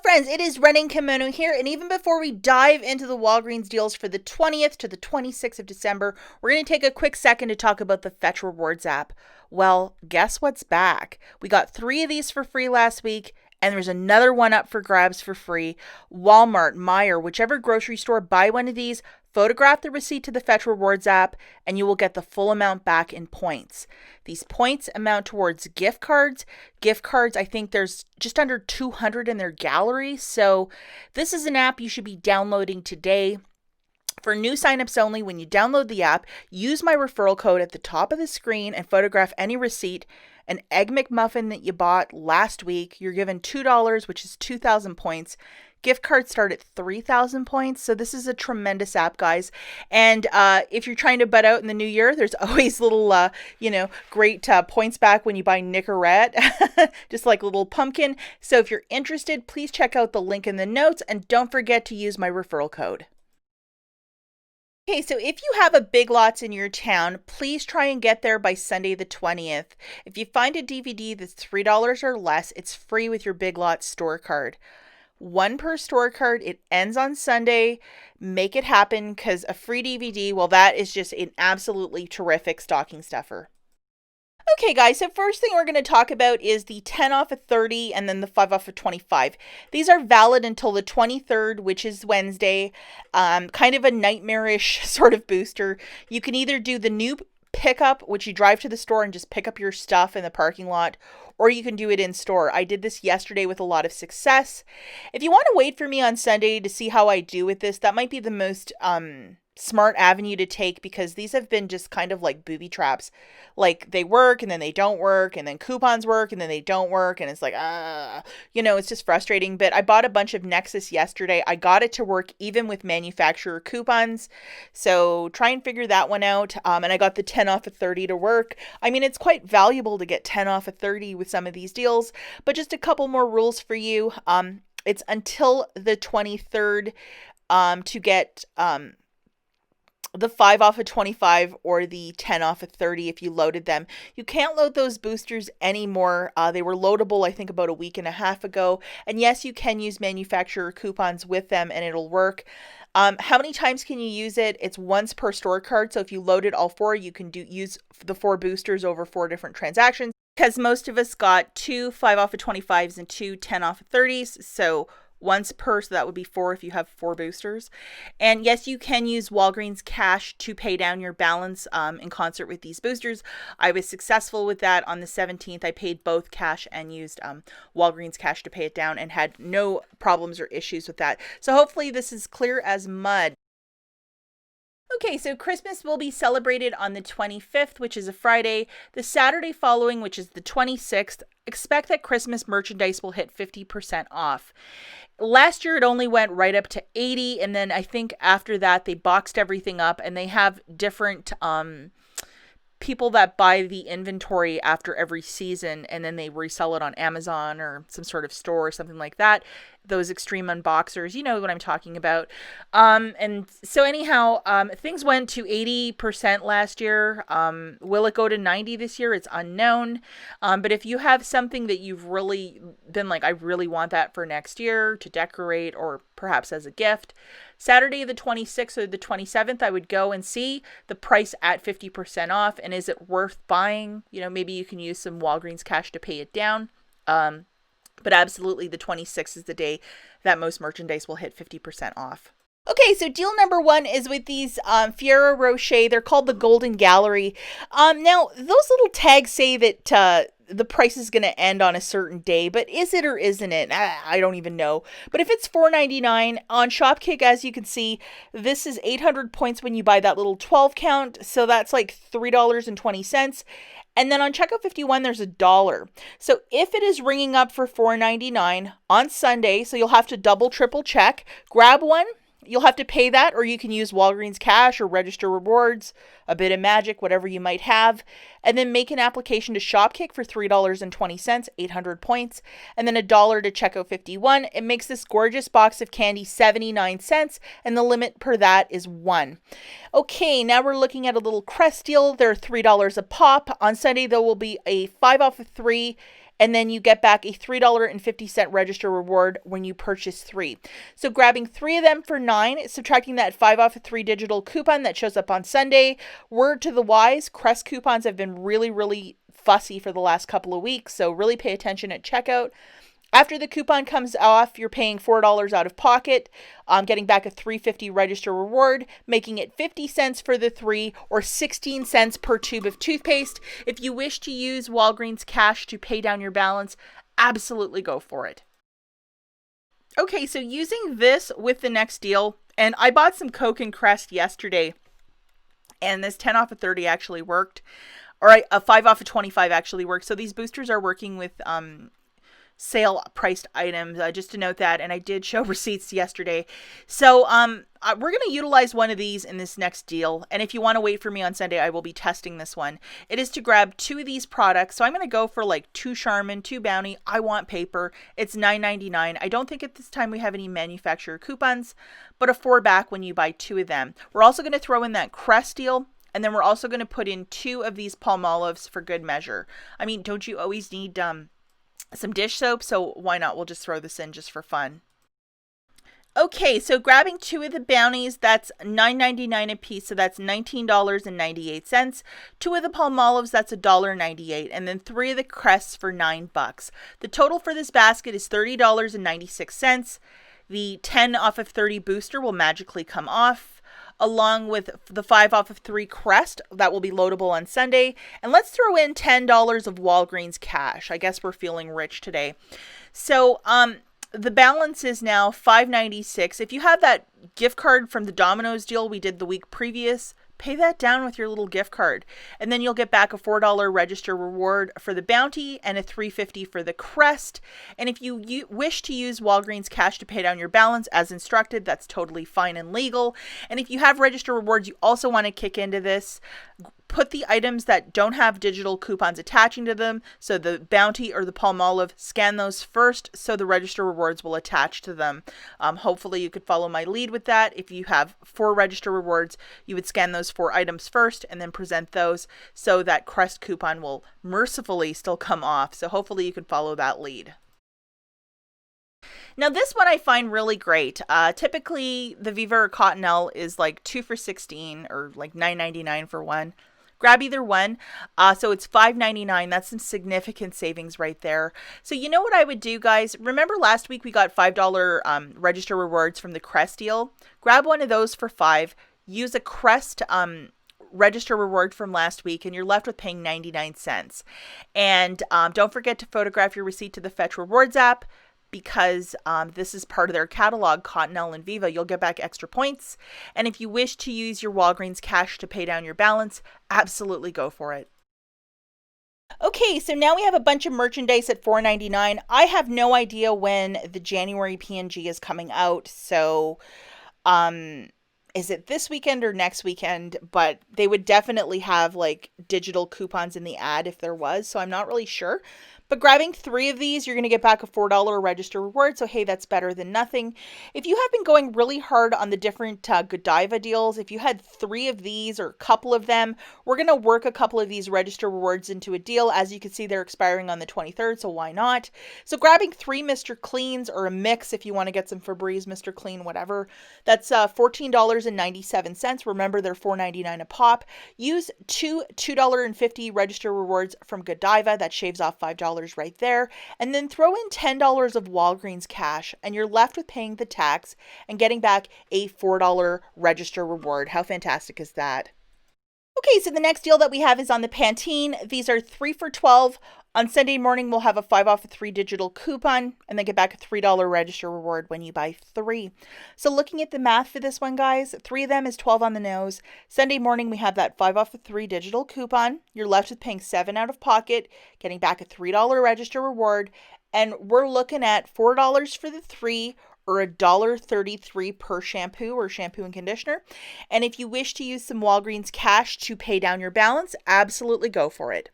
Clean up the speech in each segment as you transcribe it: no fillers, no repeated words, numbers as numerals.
friends, it is Running Kimono here, and even before we dive into the Walgreens deals for the 20th to the 26th of December, we're going to take a quick second to talk about the Fetch Rewards app. Well, guess what's back? We got 3 of these for free last week, and there's another one up for grabs for free. Walmart, Meijer, whichever grocery store, buy one of these, photograph the receipt to the Fetch Rewards app, and you will get the full amount back in points. These points amount towards gift cards. Gift cards, I think there's just under 200 in their gallery. So this is an app you should be downloading today. For new signups only, when you download the app, use my referral code at the top of the screen and photograph any receipt. An Egg McMuffin that you bought last week, you're given $2, which is 2,000 points. Gift cards start at 3,000 points. So this is a tremendous app, guys. And if you're trying to butt out in the new year, there's always little, great points back when you buy Nicorette, just like a little pumpkin. So if you're interested, please check out the link in the notes and don't forget to use my referral code. Okay, so if you have a Big Lots in your town, please try and get there by Sunday the 20th. If you find a DVD that's $3 or less, it's free with your Big Lots store card. 1 per store card. It ends on Sunday. Make it happen, because a free DVD, well, that is just an absolutely terrific stocking stuffer. Okay, guys, so first thing we're going to talk about is the 10 off of 30 and then the 5 off of 25. These are valid until the 23rd, which is Wednesday. Kind of a nightmarish sort of booster. You can either do the new pickup, which you drive to the store and just pick up your stuff in the parking lot, or you can do it in store. I did this yesterday with a lot of success. If you want to wait for me on Sunday to see how I do with this, that might be the most smart avenue to take, because these have been just kind of like booby traps. Like, they work and then they don't work, and then coupons work and then they don't work, and it's like, it's just frustrating. But I bought a bunch of Nexus yesterday. I got it to work even with manufacturer coupons, so try and figure that one out. And I got the 10 off of 30 to work. I mean, it's quite valuable to get 10 off of 30 with some of these deals. But just a couple more rules for you. It's until the 23rd to get the 5 off of 25 or the 10 off of 30 if you loaded them. You can't load those boosters anymore. They were loadable, I think, about a week and a half ago. And yes, you can use manufacturer coupons with them and it'll work. How many times can you use it? It's once per store card. So if you loaded all 4, you can use the 4 boosters over 4 different transactions, because most of us got 2 5 off of 25s and 2 10 off of 30s. So once per, so that would be 4 if you have 4 boosters. And yes, you can use Walgreens Cash to pay down your balance in concert with these boosters. I was successful with that on the 17th. I paid both cash and used Walgreens Cash to pay it down and had no problems or issues with that. So hopefully this is clear as mud. Okay, so Christmas will be celebrated on the 25th, which is a Friday. The Saturday following, which is the 26th, expect that Christmas merchandise will hit 50% off. Last year, it only went right up to 80, and then I think after that, they boxed everything up, and they have different people that buy the inventory after every season, and then they resell it on Amazon or some sort of store or something like that. Those extreme unboxers, you know what I'm talking about. And so anyhow, things went to 80% last year. Will it go to 90 this year? It's unknown. But if you have something that you've really been like, I really want that for next year to decorate or perhaps as a gift, Saturday the 26th or the 27th, I would go and see the price at 50% off. And is it worth buying? Maybe you can use some Walgreens Cash to pay it down. But absolutely, the 26th is the day that most merchandise will hit 50% off. Okay, so deal number 1 is with these Ferrero Rocher. They're called the Golden Gallery. Now, those little tags say that the price is going to end on a certain day, but is it or isn't it? I don't even know. But if it's $4.99 on Shopkick, as you can see, this is 800 points when you buy that little 12 count. So that's like $3.20. And then on Checkout 51, there's $1. So if it is ringing up for $4.99 on Sunday, so you'll have to double, triple check, grab one. You'll have to pay that, or you can use Walgreens Cash or register rewards, a bit of magic, whatever you might have, and then make an application to Shopkick for $3.20, 800 points, and then $1 to Checkout 51. It makes this gorgeous box of candy 79 cents, and the limit per that is 1. Okay, now we're looking at a little crest deal. They're $3 a pop. On Sunday, there will be a 5 off of 3 and then you get back a $3.50 register reward when you purchase 3. So grabbing 3 of them for $9, subtracting that 5 off of 3 digital coupon that shows up on Sunday. Word to the wise, Crest coupons have been really fussy for the last couple of weeks, so really pay attention at checkout. After the coupon comes off, you're paying $4 out of pocket, getting back a $3.50 register reward, making it 50 cents for the 3 or 16 cents per tube of toothpaste. If you wish to use Walgreens cash to pay down your balance, absolutely go for it. Okay, so using this with the next deal, and I bought some Coke and Crest yesterday, and this 10 off of 30 actually worked. Or a 5 off of 25 actually worked. So these boosters are working with sale priced items, just to note that. And I did show receipts yesterday. So we're going to utilize one of these in this next deal. And if you want to wait for me on Sunday, I will be testing this one. It is to grab 2 of these products. So I'm going to go for like 2 Charmin, 2 Bounty. I want paper. It's $9.99. I don't think at this time we have any manufacturer coupons, but a 4 back when you buy 2 of them. We're also going to throw in that Crest deal. And then we're also going to put in 2 of these palmolives for good measure. I mean, don't you always need some dish soap? So why not? We'll just throw this in just for fun. Okay, so grabbing 2 of the bounties, that's $9.99 a piece, so that's $19.98. 2 of the palmolives, that's $1.98, and then 3 of the crests for $9. The total for this basket is $30.96. The 10 off of 30 booster will magically come off, along with the 5 off of 3 crest that will be loadable on Sunday. And let's throw in $10 of Walgreens cash. I guess we're feeling rich today. So the balance is now $5.96. If you have that gift card from the Domino's deal we did the week previous, pay that down with your little gift card. And then you'll get back a $4 register reward for the bounty and a $3.50 for the crest. And if you wish to use Walgreens cash to pay down your balance as instructed, that's totally fine and legal. And if you have register rewards you also want to kick into this, put the items that don't have digital coupons attaching to them, so the bounty or the palmolive, scan those first so the register rewards will attach to them. Hopefully you could follow my lead with that. If you have 4 register rewards, you would scan those 4 items first and then present those so that crest coupon will mercifully still come off. So hopefully you could follow that lead. Now this one I find really great. Typically the Viva or Cottonelle is like 2 for $16 or like $9.99 for 1. Grab either one. So it's $5.99. That's some significant savings right there. So you know what I would do, guys? Remember last week we got $5 register rewards from the Crest deal? Grab one of those for $5. Use a Crest register reward from last week and you're left with paying 99 cents. And don't forget to photograph your receipt to the Fetch Rewards app, because this is part of their catalog, Cottonelle and Viva. You'll get back extra points. And if you wish to use your Walgreens cash to pay down your balance, absolutely go for it. Okay, so now we have a bunch of merchandise at $4.99. I have no idea when the January P&G is coming out, so is it this weekend or next weekend? But they would definitely have like digital coupons in the ad if there was, so I'm not really sure. But grabbing 3 of these, you're going to get back a $4 register reward. So, hey, that's better than nothing. If you have been going really hard on the different Godiva deals, if you had 3 of these or a couple of them, we're going to work a couple of these register rewards into a deal. As you can see, they're expiring on the 23rd, so why not? So grabbing 3 Mr. Cleans or a mix if you want to get some Febreze, Mr. Clean, whatever. That's $14.97. Remember, they're $4.99 a pop. Use 2 $2.50 register rewards from Godiva. That shaves off $5 right there, and then throw in $10 of Walgreens cash and you're left with paying the tax and getting back a $4 register reward. How fantastic is that? Okay, so the next deal that we have is on the Pantene. These are 3 for $12. On Sunday morning, we'll have a 5 off of 3 digital coupon and then get back a $3 register reward when you buy 3. So looking at the math for this one, guys, 3 of them is 12 on the nose. Sunday morning, we have that 5 off of 3 digital coupon. You're left with paying 7 out of pocket, getting back a $3 register reward. And we're looking at $4 for the 3 or $1.33 per shampoo or shampoo and conditioner. And if you wish to use some Walgreens cash to pay down your balance, absolutely go for it.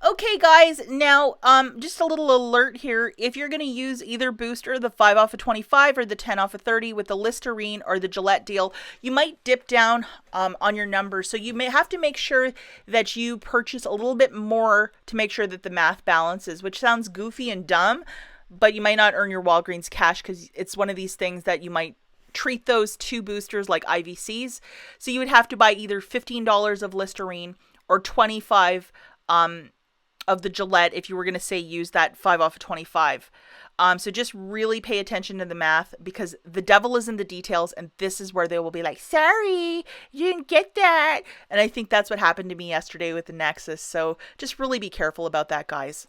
Okay, guys, now just a little alert here. If you're going to use either booster, the 5 off of 25 or the 10 off of 30 with the Listerine or the Gillette deal, you might dip down on your numbers. So you may have to make sure that you purchase a little bit more to make sure that the math balances, which sounds goofy and dumb, but you might not earn your Walgreens cash because it's one of these things that you might treat those two boosters like IVCs. So you would have to buy either $15 of Listerine or 25 of the Gillette if you were going to say use that 5 off of 25. So just really pay attention to the math because the devil is in the details, and this is where they will be like, sorry, you didn't get that. And I think that's what happened to me yesterday with the Nexus. So just really be careful about that, guys.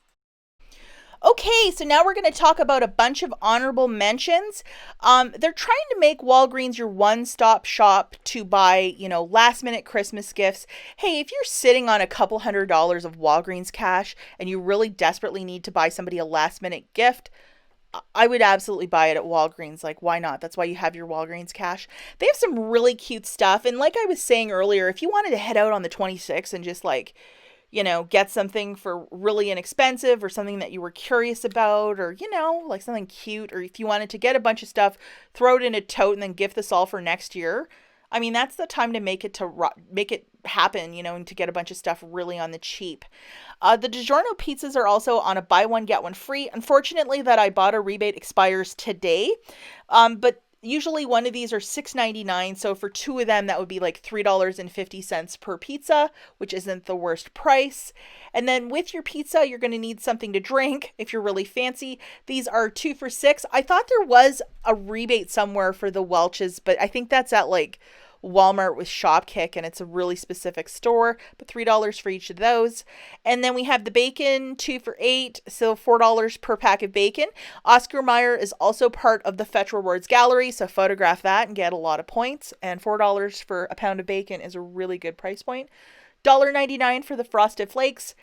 Okay, so now we're going to talk about a bunch of honorable mentions. They're trying to make Walgreens your one-stop shop to buy, last-minute Christmas gifts. Hey, if you're sitting on a couple $100s of Walgreens cash and you really desperately need to buy somebody a last-minute gift, I would absolutely buy it at Walgreens. Like, why not? That's why you have your Walgreens cash. They have some really cute stuff. And like I was saying earlier, if you wanted to head out on the 26th and just get something for really inexpensive or something that you were curious about or, like something cute, or if you wanted to get a bunch of stuff, throw it in a tote and then gift this all for next year. I mean, that's the time to make it happen, and to get a bunch of stuff really on the cheap. The DiGiorno pizzas are also on a buy one, get one free. Unfortunately, that IBOTTA rebate expires today. But usually one of these are $6.99, so for two of them, that would be like $3.50 per pizza, which isn't the worst price. And then with your pizza, you're going to need something to drink if you're really fancy. These are 2 for $6. I thought there was a rebate somewhere for the Welch's, but I think that's at like Walmart with Shopkick, and it's a really specific store, but $3 for each of those. And then we have the bacon, 2 for $8, so $4 per pack of bacon. Oscar Mayer is also part of the Fetch Rewards gallery, so photograph that and get a lot of points. And $4 for a pound of bacon is a really good price point. $1.99 for the Frosted Flakes.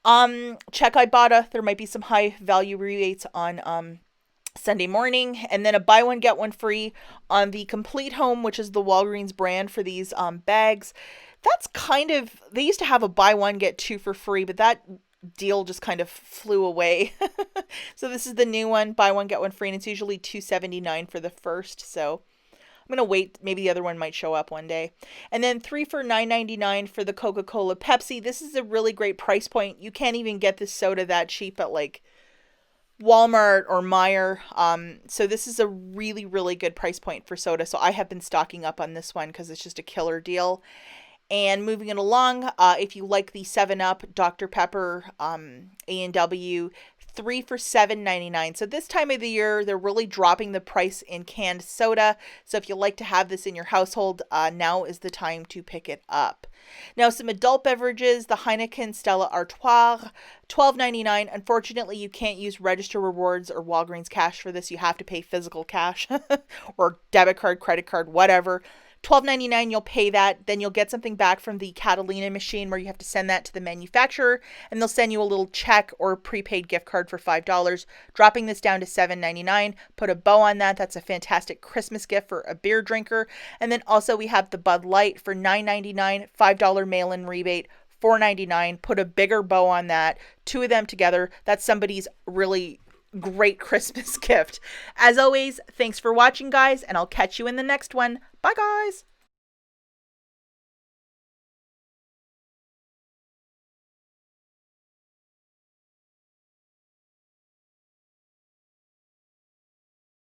Check IBOTTA. There might be some high value rebates on Sunday morning, and then a buy one get one free on the Complete Home, which is the Walgreens brand for these bags. That's they used to have a buy one get two for free, but that deal just kind of flew away. So this is the new one, buy one get one free, and it's usually $2.79 for the first. So I'm gonna wait, maybe the other one might show up one day. And then 3 for $9.99 for the Coca-Cola Pepsi. This is a really great price point. You can't even get this soda that cheap at like Walmart or Meijer. So this is a really, really good price point for soda. So I have been stocking up on this one because it's just a killer deal. And moving it along, if you like the 7-Up, Dr. Pepper, A&W, 3 for $7.99. So this time of the year, they're really dropping the price in canned soda. So if you like to have this in your household, now is the time to pick it up. Now, some adult beverages, the Heineken Stella Artois, $12.99. Unfortunately, you can't use Register Rewards or Walgreens cash for this. You have to pay physical cash or debit card, credit card, whatever. $12.99, you'll pay that. Then you'll get something back from the Catalina machine where you have to send that to the manufacturer, and they'll send you a little check or prepaid gift card for $5, dropping this down to $7.99. Put a bow on that. That's a fantastic Christmas gift for a beer drinker. And then also we have the Bud Light for $9.99, $5 mail-in rebate, $4.99. Put a bigger bow on that. Two of them together. That's somebody's really great Christmas gift. As always, thanks for watching, guys, and I'll catch you in the next one. Bye, guys.